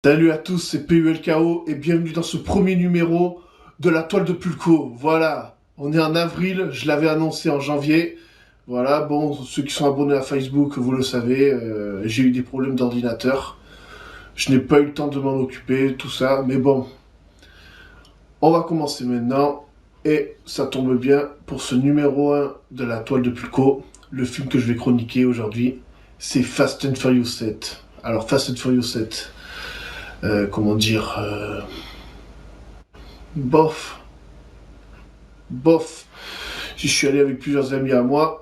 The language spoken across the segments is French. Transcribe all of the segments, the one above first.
Salut à tous, c'est PULKO et bienvenue dans ce premier numéro de la toile de Pulco. Voilà, on est en avril, je l'avais annoncé en janvier. Voilà, bon, ceux qui sont abonnés à Facebook, vous le savez, j'ai eu des problèmes d'ordinateur. Je n'ai pas eu le temps de m'en occuper, tout ça, mais bon, on va commencer maintenant. Et ça tombe bien pour ce numéro 1 de la toile de Pulco. Le film que je vais chroniquer aujourd'hui, c'est Fast and Furious 7. Alors, Fast and Furious 7. Comment dire, bof, bof. Si je suis allé avec plusieurs amis à moi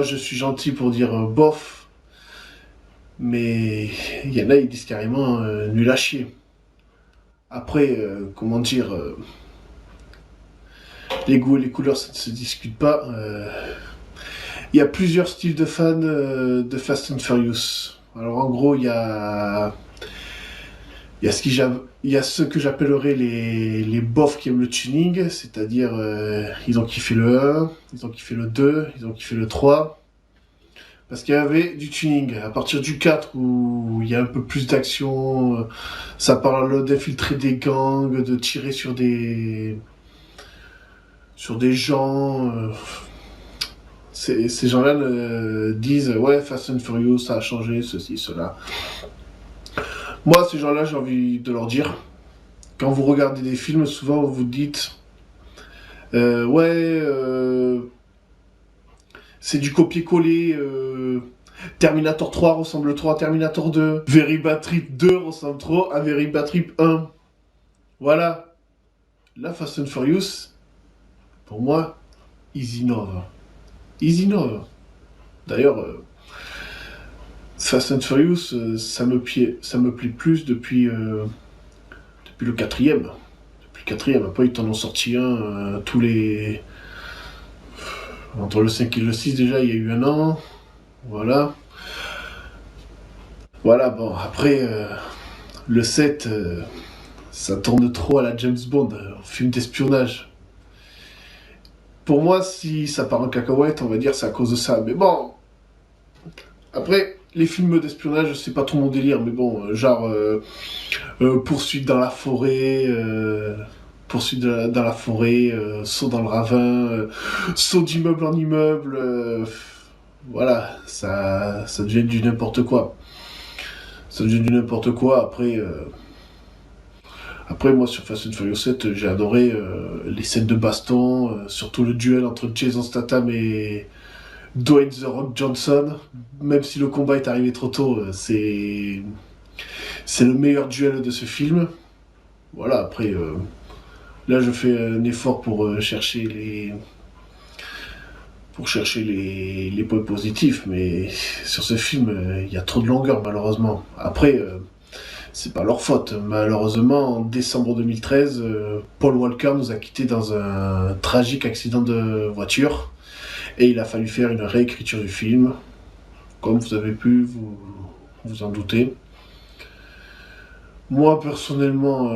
je suis gentil pour dire bof, mais il y en a, ils disent carrément nul à chier. Après, comment dire, les goûts et les couleurs, ça ne se discute pas. Il y a plusieurs styles de fans de Fast and Furious. Alors en gros, il y a ceux que j'appellerais les bofs qui aiment le tuning, c'est-à-dire ils ont kiffé le 1, ils ont kiffé le 2, ils ont kiffé le 3, parce qu'il y avait du tuning. À partir du 4 où il y a un peu plus d'action, ça parle d'infiltrer des gangs, de tirer sur des gens. Ces gens-là disent ouais, Fast and Furious, ça a changé, ceci, cela. Moi, ces gens-là, j'ai envie de leur dire, quand vous regardez des films, souvent vous dites ouais, c'est du copier-coller. Terminator 3 ressemble trop à Terminator 2. Very Bad Trip 2 ressemble trop à Very Bad Trip 1. Voilà. Là, Fast and Furious, pour moi, ils innovent. Ils innovent. D'ailleurs, Fast and Furious, ça me plaît plus depuis le quatrième. Depuis le quatrième. Après, ils t'en ont sorti un tous les... Entre le 5 et le 6, déjà, il y a eu un an. Voilà. Voilà, bon, après, le 7, ça tourne trop à la James Bond, film d'espionnage. Pour moi, si ça part en cacahuète, on va dire c'est à cause de ça. Mais bon, après, les films d'espionnage, c'est pas trop mon délire. Mais bon, genre, poursuite dans la forêt, dans la forêt, saut dans le ravin, saut d'immeuble en immeuble. Voilà, ça devient du n'importe quoi. Ça devient du n'importe quoi. Après, moi, sur Fast and Furious 7, j'ai adoré les scènes de baston, surtout le duel entre Jason Statham et Dwayne The Rock Johnson. Même si le combat est arrivé trop tôt, c'est le meilleur duel de ce film. Voilà, après, là, je fais un effort pour chercher les points positifs, mais sur ce film, il y a trop de longueur, malheureusement. Après, c'est pas leur faute. Malheureusement, en décembre 2013, Paul Walker nous a quittés dans un tragique accident de voiture et il a fallu faire une réécriture du film, comme vous avez pu vous en douter. Moi, personnellement,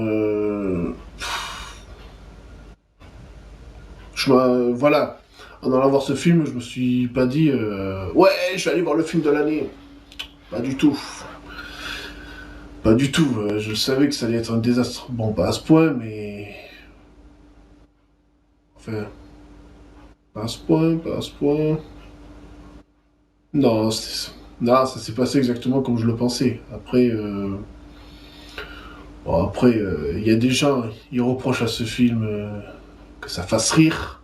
voilà, en allant voir ce film, je me suis pas dit ouais, je vais aller voir le film de l'année. Pas du tout. Pas du tout. Je savais que ça allait être un désastre. Bon, pas à ce point, mais enfin, pas à ce point, pas à ce point. Non, non, ça s'est passé exactement comme je le pensais. Après, bon, après, il y a des gens, ils reprochent à ce film que ça fasse rire.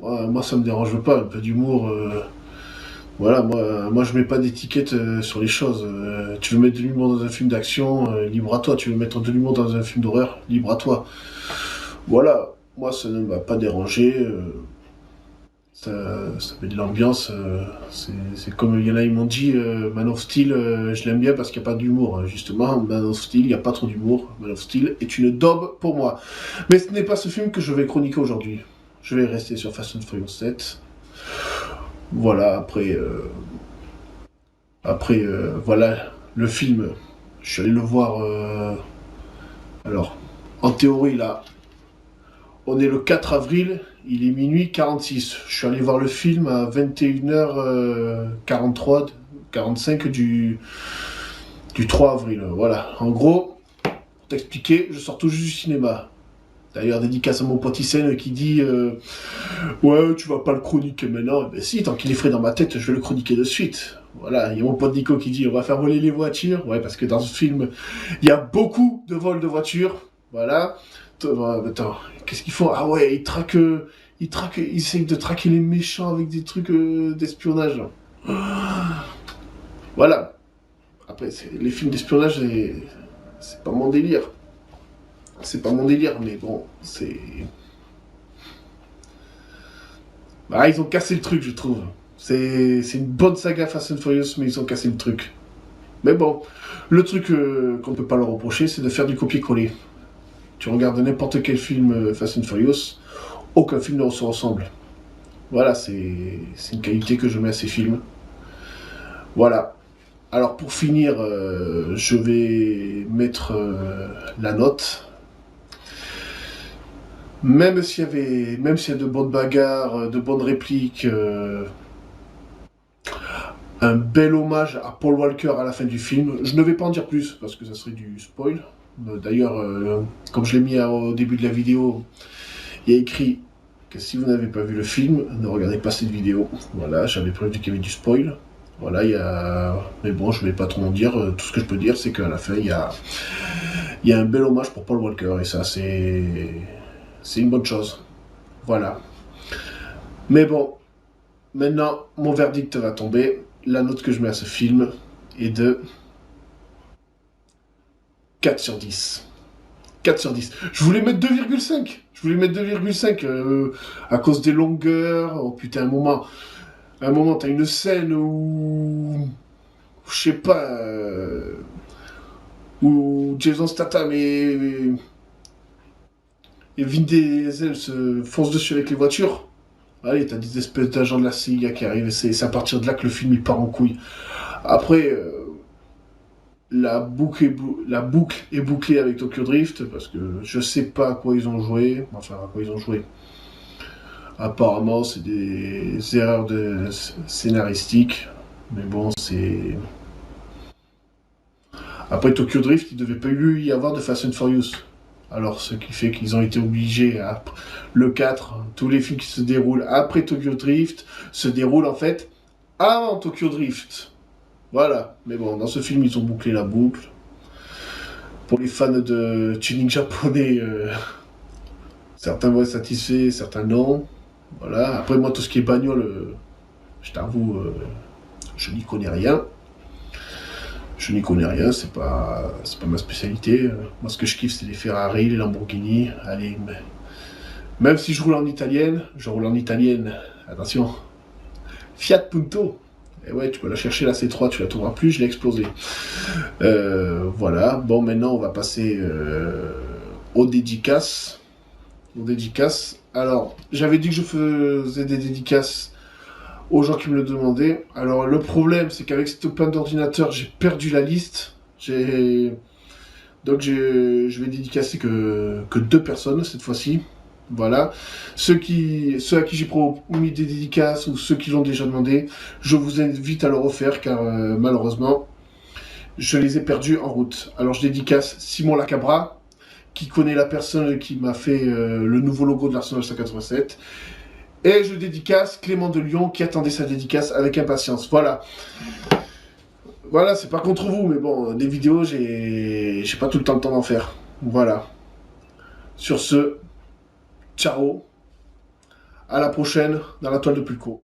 Moi, ça me dérange pas, un peu d'humour. Voilà, moi, je mets pas d'étiquette sur les choses. Tu veux mettre de l'humour dans un film d'action, libre à toi. Tu veux mettre de l'humour dans un film d'horreur, libre à toi. Voilà, moi, ça ne m'a pas dérangé. Ça met de l'ambiance. C'est comme il y en a, ils m'ont dit Man of Steel, je l'aime bien parce qu'il n'y a pas d'humour. Justement, Man of Steel, il n'y a pas trop d'humour. Man of Steel est une daube pour moi. Mais ce n'est pas ce film que je vais chroniquer aujourd'hui. Je vais rester sur Fast and Furious 7. Voilà, voilà, le film. Je suis allé le voir. Alors, en théorie, là, on est le 4 avril, il est minuit 46. Je suis allé voir le film à 21h43, 45 du du 3 avril, voilà. En gros, pour t'expliquer, je sors tout juste du cinéma. D'ailleurs, dédicace à mon pote Issène qui dit ouais, tu vas pas le chroniquer maintenant. Eh ben si, tant qu'il est frais dans ma tête, je vais le chroniquer de suite. Voilà, il y a mon pote Nico qui dit on va faire voler les voitures. Ouais, parce que dans ce film, il y a beaucoup de vols de voitures. Voilà. Attends, qu'est-ce qu'ils font? Ah ouais, ils essayent de traquer les méchants avec des trucs d'espionnage. Voilà. Après, les films d'espionnage, c'est pas mon délire. C'est pas mon délire, mais bon, c'est... Bah, ils ont cassé le truc, je trouve. C'est une bonne saga Fast and Furious, mais ils ont cassé le truc. Mais bon, le truc qu'on peut pas leur reprocher, c'est de faire du copier-coller. Tu regardes n'importe quel film Fast and Furious, aucun film ne se ressemble. Voilà, c'est une qualité que je mets à ces films. Voilà. Alors pour finir, je vais mettre la note. Même s'il y a de bonnes bagarres, de bonnes répliques, un bel hommage à Paul Walker à la fin du film. Je ne vais pas en dire plus parce que ça serait du spoil. D'ailleurs, comme je l'ai mis au début de la vidéo, il y a écrit que si vous n'avez pas vu le film, ne regardez pas cette vidéo. Voilà, j'avais prévu qu'il y avait du spoil. Voilà, mais bon, je ne vais pas trop en dire. Tout ce que je peux dire, c'est qu'à la fin, il y a un bel hommage pour Paul Walker. Et ça, c'est une bonne chose. Voilà. Mais bon, maintenant, mon verdict va tomber. La note que je mets à ce film est de 4 sur 10. 4 sur 10. Je voulais mettre 2,5. Je voulais mettre 2,5 à cause des longueurs. Oh putain, un moment, t'as une scène où... Je sais pas... où Jason Statham et Vin Diesel se foncent dessus avec les voitures. Allez, t'as des espèces d'agents de la CIA qui arrivent, et c'est à partir de là que le film il part en couille. Après, la boucle est bouclée avec Tokyo Drift, parce que je sais pas à quoi ils ont joué. Enfin, à quoi ils ont joué. Apparemment, c'est des erreurs scénaristiques. Mais bon, c'est... Après Tokyo Drift, il devait pas y avoir de Fast and Furious. Alors, ce qui fait qu'ils ont été obligés à... Le 4, tous les films qui se déroulent après Tokyo Drift se déroulent en fait avant Tokyo Drift. Voilà. Mais bon, dans ce film, ils ont bouclé la boucle. Pour les fans de tuning japonais, certains vont être satisfaits, certains non. Voilà. Après, moi, tout ce qui est bagnole, je t'avoue, je n'y connais rien. Je n'y connais rien, c'est pas ma spécialité. Moi, ce que je kiffe, c'est les Ferrari, les Lamborghini. Allez, même si je roule en italienne, attention, Fiat Punto. Et ouais, tu peux la chercher, la C3, tu la trouveras plus, je l'ai explosé. Voilà, bon, maintenant, on va passer aux dédicaces. Alors, j'avais dit que je faisais des dédicaces aux gens qui me le demandaient. Alors le problème, c'est qu'avec cette panne d'ordinateur, j'ai perdu la liste. Donc je vais dédicacer que 2 personnes cette fois-ci. Voilà. Ceux à qui j'ai promis des dédicaces ou ceux qui l'ont déjà demandé, je vous invite à le refaire car malheureusement, je les ai perdus en route. Alors je dédicace Simon Lacabra, qui connaît la personne qui m'a fait le nouveau logo de l'Arsenal 187. Et je dédicace Clément de Lyon qui attendait sa dédicace avec impatience. Voilà. Voilà, c'est pas contre vous, mais bon, des vidéos, j'ai pas tout le temps d'en faire. Voilà. Sur ce, ciao. À la prochaine dans la toile de Pulco.